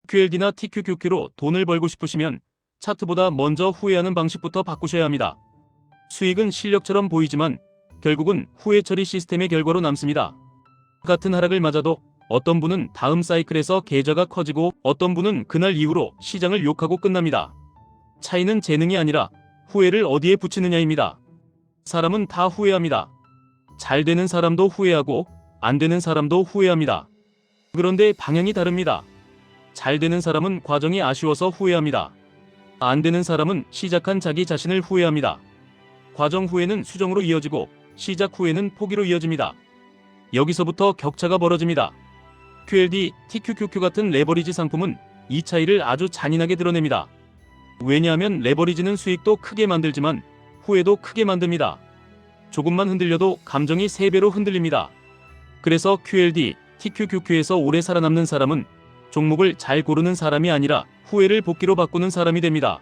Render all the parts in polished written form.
QLD나 TQQQ로 돈을 벌고 싶으시면 차트보다 먼저 후회하는 방식부터 바꾸셔야 합니다. 수익은 실력처럼 보이지만 결국은 후회 처리 시스템의 결과로 남습니다. 같은 하락을 맞아도 어떤 분은 다음 사이클에서 계좌가 커지고 어떤 분은 그날 이후로 시장을 욕하고 끝납니다. 차이는 재능이 아니라 후회를 어디에 붙이느냐입니다. 사람은 다 후회합니다. 잘 되는 사람도 후회하고 안 되는 사람도 후회합니다. 그런데 방향이 다릅니다. 잘 되는 사람은 과정이 아쉬워서 후회합니다. 안 되는 사람은 시작한 자기 자신을 후회합니다. 과정 후회는 수정으로 이어지고 시작 후회는 포기로 이어집니다. 여기서부터 격차가 벌어집니다. QLD, TQQQ 같은 레버리지 상품은 이 차이를 아주 잔인하게 드러냅니다. 왜냐하면 레버리지는 수익도 크게 만들지만 후회도 크게 만듭니다. 조금만 흔들려도 감정이 3배로 흔들립니다. 그래서 QLD, TQQQ에서 오래 살아남는 사람은 종목을 잘 고르는 사람이 아니라 후회를 복기로 바꾸는 사람이 됩니다.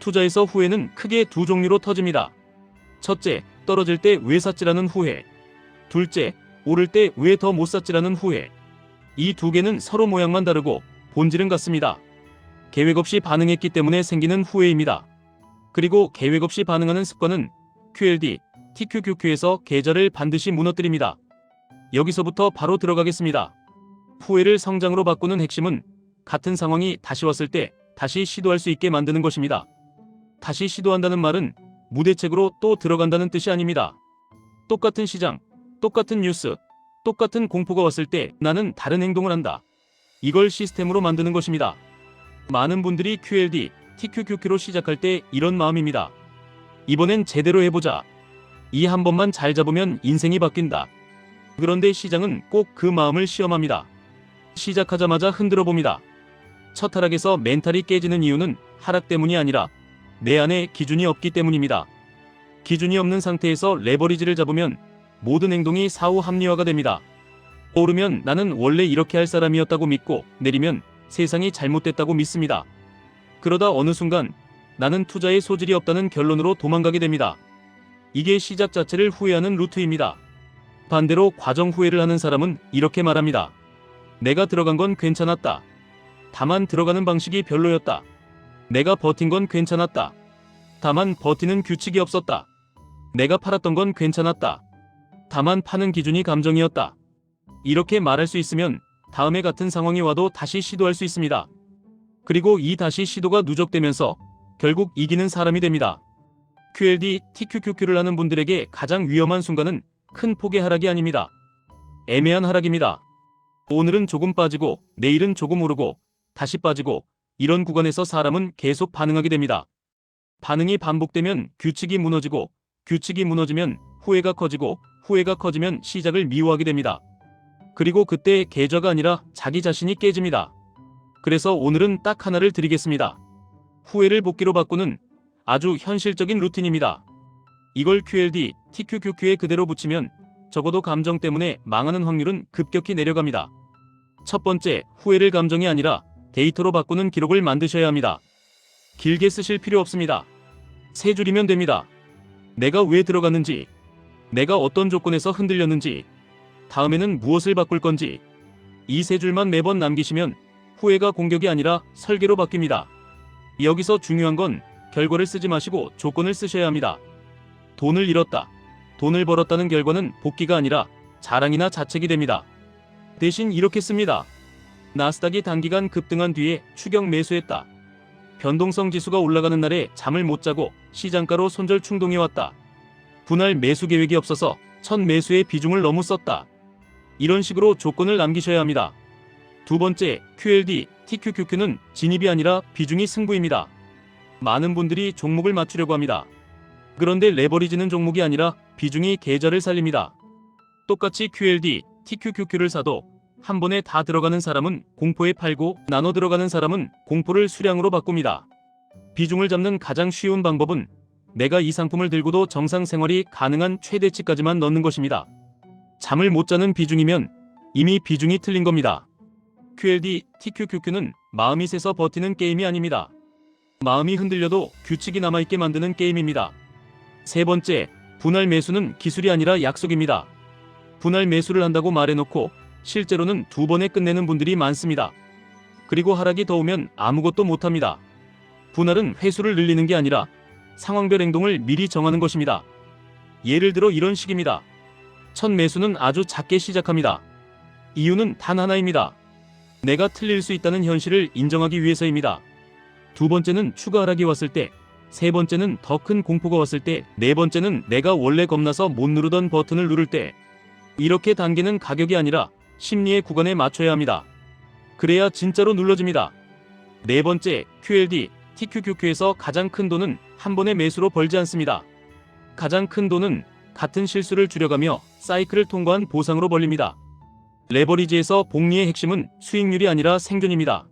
투자에서 후회는 크게 두 종류로 터집니다. 첫째, 떨어질 때 왜 샀지라는 후회. 둘째, 오를 때 왜 더 못 샀지라는 후회. 이 두 개는 서로 모양만 다르고 본질은 같습니다. 계획 없이 반응했기 때문에 생기는 후회입니다. 그리고 계획 없이 반응하는 습관은 QLD, TQQQ에서 계좌를 반드시 무너뜨립니다. 여기서부터 바로 들어가겠습니다. 후회를 성장으로 바꾸는 핵심은 같은 상황이 다시 왔을 때 다시 시도할 수 있게 만드는 것입니다. 다시 시도한다는 말은 무대책으로 또 들어간다는 뜻이 아닙니다. 똑같은 시장, 똑같은 뉴스, 똑같은 공포가 왔을 때 나는 다른 행동을 한다. 이걸 시스템으로 만드는 것입니다. 많은 분들이 QLD, TQQQ로 시작할 때 이런 마음입니다. 이번엔 제대로 해보자. 이 한 번만 잘 잡으면 인생이 바뀐다. 그런데 시장은 꼭 그 마음을 시험합니다. 시작하자마자 흔들어 봅니다. 첫 하락에서 멘탈이 깨지는 이유는 하락 때문이 아니라 내 안에 기준이 없기 때문입니다. 기준이 없는 상태에서 레버리지를 잡으면 모든 행동이 사후 합리화가 됩니다. 오르면 나는 원래 이렇게 할 사람이었다고 믿고 내리면 세상이 잘못됐다고 믿습니다. 그러다 어느 순간 나는 투자에 소질이 없다는 결론으로 도망가게 됩니다. 이게 시작 자체를 후회하는 루트입니다. 반대로 과정 후회를 하는 사람은 이렇게 말합니다. 내가 들어간 건 괜찮았다. 다만 들어가는 방식이 별로였다. 내가 버틴 건 괜찮았다. 다만 버티는 규칙이 없었다. 내가 팔았던 건 괜찮았다. 다만 파는 기준이 감정이었다. 이렇게 말할 수 있으면 다음에 같은 상황이 와도 다시 시도할 수 있습니다. 그리고 이 다시 시도가 누적되면서 결국 이기는 사람이 됩니다. QLD, TQQQ를 하는 분들에게 가장 위험한 순간은 큰 폭의 하락이 아닙니다. 애매한 하락입니다. 오늘은 조금 빠지고 내일은 조금 오르고 다시 빠지고 이런 구간에서 사람은 계속 반응하게 됩니다. 반응이 반복되면 규칙이 무너지고 규칙이 무너지면 후회가 커지고 후회가 커지면 시작을 미워하게 됩니다. 그리고 그때 계좌가 아니라 자기 자신이 깨집니다. 그래서 오늘은 딱 하나를 드리겠습니다. 후회를 복기로 바꾸는 아주 현실적인 루틴입니다. 이걸 QLD, TQQQ에 그대로 붙이면 적어도 감정 때문에 망하는 확률은 급격히 내려갑니다. 첫 번째, 후회를 감정이 아니라 데이터로 바꾸는 기록을 만드셔야 합니다. 길게 쓰실 필요 없습니다. 3줄이면 됩니다. 내가 왜 들어갔는지, 내가 어떤 조건에서 흔들렸는지, 다음에는 무엇을 바꿀 건지, 이 3줄만 매번 남기시면 후회가 공격이 아니라 설계로 바뀝니다. 여기서 중요한 건 결과를 쓰지 마시고 조건을 쓰셔야 합니다. 돈을 잃었다. 돈을 벌었다는 결과는 복기가 아니라 자랑이나 자책이 됩니다. 대신 이렇게 씁니다. 나스닥이 단기간 급등한 뒤에 추격 매수했다. 변동성 지수가 올라가는 날에 잠을 못 자고 시장가로 손절 충동이 왔다. 분할 매수 계획이 없어서 첫 매수의 비중을 너무 썼다. 이런 식으로 조건을 남기셔야 합니다. 두 번째, QLD, TQQQ는 진입이 아니라 비중이 승부입니다. 많은 분들이 종목을 맞추려고 합니다. 그런데 레버리지는 종목이 아니라 비중이 계좌를 살립니다. 똑같이 QLD, TQQQ를 사도 한 번에 다 들어가는 사람은 공포에 팔고 나눠 들어가는 사람은 공포를 수량으로 바꿉니다. 비중을 잡는 가장 쉬운 방법은 내가 이 상품을 들고도 정상 생활이 가능한 최대치까지만 넣는 것입니다. 잠을 못 자는 비중이면 이미 비중이 틀린 겁니다. QLD, TQQQ는 마음이 세서 버티는 게임이 아닙니다. 마음이 흔들려도 규칙이 남아있게 만드는 게임입니다. 세 번째, 분할 매수는 기술이 아니라 약속입니다. 분할 매수를 한다고 말해놓고 실제로는 2번에 끝내는 분들이 많습니다. 그리고 하락이 더 오면 아무것도 못합니다. 분할은 회수를 늘리는 게 아니라 상황별 행동을 미리 정하는 것입니다. 예를 들어 이런 식입니다. 첫 매수는 아주 작게 시작합니다. 이유는 단 하나입니다. 내가 틀릴 수 있다는 현실을 인정하기 위해서입니다. 두 번째는 추가 하락이 왔을 때, 세 번째는 더 큰 공포가 왔을 때, 네 번째는 내가 원래 겁나서 못 누르던 버튼을 누를 때. 이렇게 단계는 가격이 아니라 심리의 구간에 맞춰야 합니다. 그래야 진짜로 눌러집니다. 네 번째, QLD, TQQQ에서 가장 큰 돈은 한 번의 매수로 벌지 않습니다. 가장 큰 돈은 같은 실수를 줄여가며 사이클을 통과한 보상으로 벌립니다. 레버리지에서 복리의 핵심은 수익률이 아니라 생존입니다.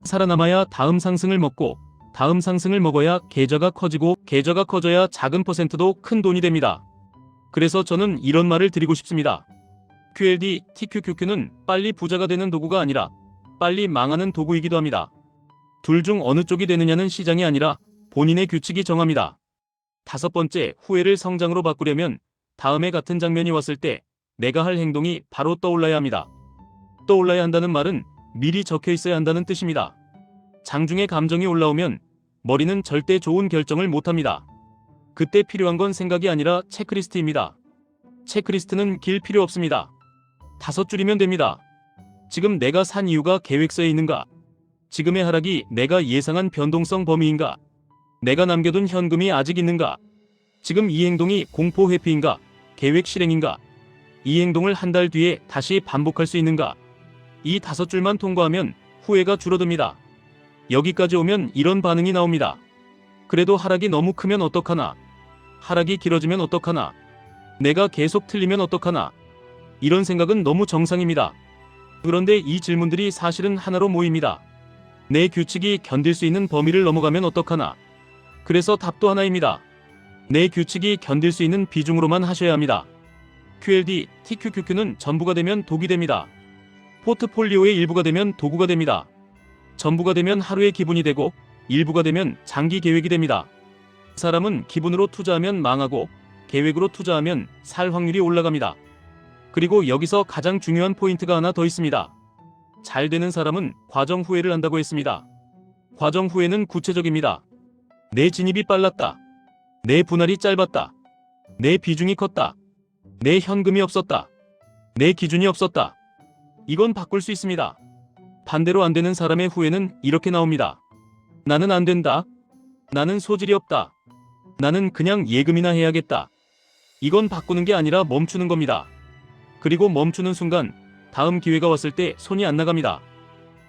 살아남아야 다음 상승을 먹고, 다음 상승을 먹어야 계좌가 커지고, 계좌가 커져야 작은 퍼센트도 큰 돈이 됩니다. 그래서 저는 이런 말을 드리고 싶습니다. QLD, TQQQ는 빨리 부자가 되는 도구가 아니라 빨리 망하는 도구이기도 합니다. 둘 중 어느 쪽이 되느냐는 시장이 아니라 본인의 규칙이 정합니다. 다섯 번째, 후회를 성장으로 바꾸려면 다음에 같은 장면이 왔을 때 내가 할 행동이 바로 떠올라야 합니다. 떠올라야 한다는 말은 미리 적혀 있어야 한다는 뜻입니다. 장중에 감정이 올라오면 머리는 절대 좋은 결정을 못합니다. 그때 필요한 건 생각이 아니라 체크리스트입니다. 체크리스트는 길 필요 없습니다. 5줄이면 됩니다. 지금 내가 산 이유가 계획서에 있는가? 지금의 하락이 내가 예상한 변동성 범위인가? 내가 남겨둔 현금이 아직 있는가? 지금 이 행동이 공포 회피인가? 계획 실행인가? 이 행동을 한 달 뒤에 다시 반복할 수 있는가? 이 5줄만 통과하면 후회가 줄어듭니다. 여기까지 오면 이런 반응이 나옵니다. 그래도 하락이 너무 크면 어떡하나? 하락이 길어지면 어떡하나? 내가 계속 틀리면 어떡하나? 이런 생각은 너무 정상입니다. 그런데 이 질문들이 사실은 하나로 모입니다. 내 규칙이 견딜 수 있는 범위를 넘어가면 어떡하나? 그래서 답도 하나입니다. 내 규칙이 견딜 수 있는 비중으로만 하셔야 합니다. QLD, TQQQ는 전부가 되면 독이 됩니다. 포트폴리오의 일부가 되면 도구가 됩니다. 전부가 되면 하루의 기분이 되고 일부가 되면 장기 계획이 됩니다. 사람은 기분으로 투자하면 망하고 계획으로 투자하면 살 확률이 올라갑니다. 그리고 여기서 가장 중요한 포인트가 하나 더 있습니다. 잘 되는 사람은 과정 후회를 한다고 했습니다. 과정 후회는 구체적입니다. 내 진입이 빨랐다. 내 분할이 짧았다. 내 비중이 컸다. 내 현금이 없었다. 내 기준이 없었다. 이건 바꿀 수 있습니다. 반대로 안 되는 사람의 후회는 이렇게 나옵니다. 나는 안 된다. 나는 소질이 없다. 나는 그냥 예금이나 해야겠다. 이건 바꾸는 게 아니라 멈추는 겁니다. 그리고 멈추는 순간 다음 기회가 왔을 때 손이 안 나갑니다.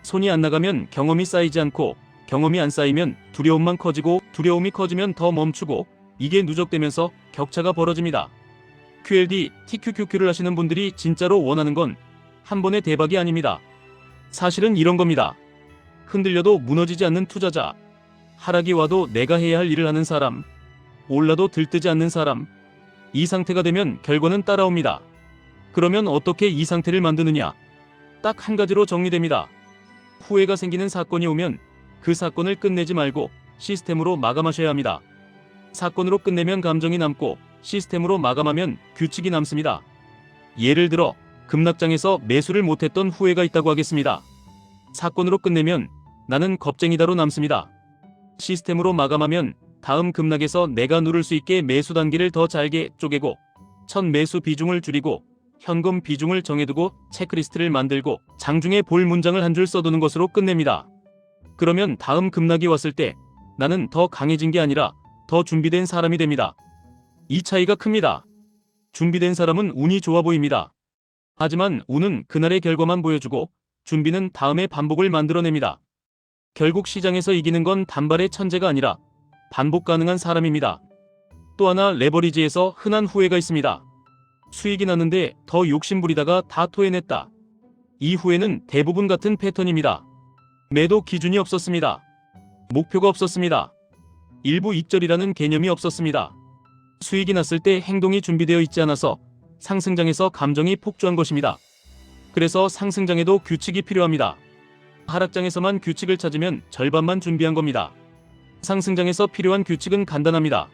손이 안 나가면 경험이 쌓이지 않고, 경험이 안 쌓이면 두려움만 커지고, 두려움이 커지면 더 멈추고, 이게 누적되면서 격차가 벌어집니다. QLD, TQQQ를 하시는 분들이 진짜로 원하는 건 한 번의 대박이 아닙니다. 사실은 이런 겁니다. 흔들려도 무너지지 않는 투자자, 하락이 와도 내가 해야 할 일을 하는 사람, 올라도 들뜨지 않는 사람. 이 상태가 되면 결과는 따라옵니다. 그러면 어떻게 이 상태를 만드느냐? 딱 한 가지로 정리됩니다. 후회가 생기는 사건이 오면 그 사건을 끝내지 말고 시스템으로 마감하셔야 합니다. 사건으로 끝내면 감정이 남고 시스템으로 마감하면 규칙이 남습니다. 예를 들어 급락장에서 매수를 못했던 후회가 있다고 하겠습니다. 사건으로 끝내면 나는 겁쟁이다로 남습니다. 시스템으로 마감하면 다음 급락에서 내가 누를 수 있게 매수 단계를 더 잘게 쪼개고 첫 매수 비중을 줄이고 현금 비중을 정해두고 체크리스트를 만들고 장중에 볼 문장을 한 줄 써두는 것으로 끝냅니다. 그러면 다음 급락이 왔을 때 나는 더 강해진 게 아니라 더 준비된 사람이 됩니다. 이 차이가 큽니다. 준비된 사람은 운이 좋아 보입니다. 하지만 운은 그날의 결과만 보여주고 준비는 다음의 반복을 만들어냅니다. 결국 시장에서 이기는 건 단발의 천재가 아니라 반복 가능한 사람입니다. 또 하나 레버리지에서 흔한 후회가 있습니다. 수익이 났는데 더 욕심부리다가 다 토해냈다. 이 후회는 대부분 같은 패턴입니다. 매도 기준이 없었습니다. 목표가 없었습니다. 일부 익절이라는 개념이 없었습니다. 수익이 났을 때 행동이 준비되어 있지 않아서 상승장에서 감정이 폭주한 것입니다. 그래서 상승장에도 규칙이 필요합니다. 하락장에서만 규칙을 찾으면 절반만 준비한 겁니다. 상승장에서 필요한 규칙은 간단합니다.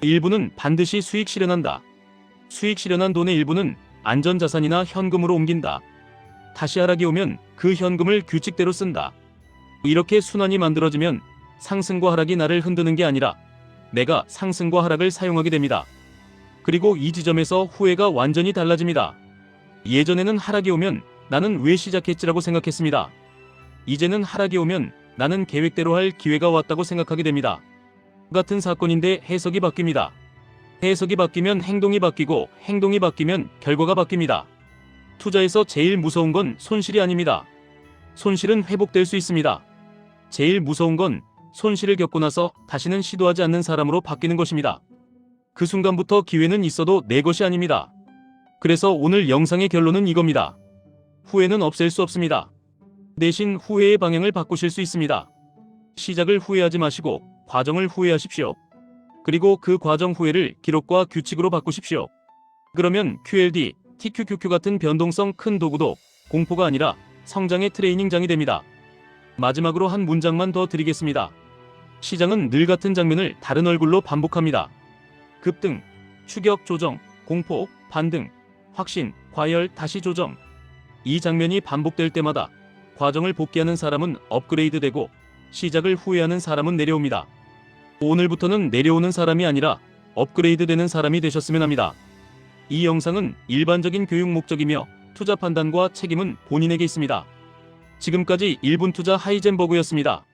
일부는 반드시 수익 실현한다. 수익 실현한 돈의 일부는 안전자산이나 현금으로 옮긴다. 다시 하락이 오면 그 현금을 규칙대로 쓴다. 이렇게 순환이 만들어지면 상승과 하락이 나를 흔드는 게 아니라 내가 상승과 하락을 사용하게 됩니다. 그리고 이 지점에서 후회가 완전히 달라집니다. 예전에는 하락이 오면 나는 왜 시작했지라고 생각했습니다. 이제는 하락이 오면 나는 계획대로 할 기회가 왔다고 생각하게 됩니다. 같은 사건인데 해석이 바뀝니다. 해석이 바뀌면 행동이 바뀌고 행동이 바뀌면 결과가 바뀝니다. 투자에서 제일 무서운 건 손실이 아닙니다. 손실은 회복될 수 있습니다. 제일 무서운 건 손실을 겪고 나서 다시는 시도하지 않는 사람으로 바뀌는 것입니다. 그 순간부터 기회는 있어도 내 것이 아닙니다. 그래서 오늘 영상의 결론은 이겁니다. 후회는 없앨 수 없습니다. 대신 후회의 방향을 바꾸실 수 있습니다. 시작을 후회하지 마시고 과정을 후회하십시오. 그리고 그 과정 후회를 기록과 규칙으로 바꾸십시오. 그러면 QLD, TQQQ 같은 변동성 큰 도구도 공포가 아니라 성장의 트레이닝장이 됩니다. 마지막으로 한 문장만 더 드리겠습니다. 시장은 늘 같은 장면을 다른 얼굴로 반복합니다. 급등, 추격 조정, 공포, 반등, 확신, 과열, 다시 조정. 이 장면이 반복될 때마다 과정을 복귀하는 사람은 업그레이드되고 시작을 후회하는 사람은 내려옵니다. 오늘부터는 내려오는 사람이 아니라 업그레이드되는 사람이 되셨으면 합니다. 이 영상은 일반적인 교육 목적이며 투자 판단과 책임은 본인에게 있습니다. 지금까지 1분 투자 하이젠버그였습니다.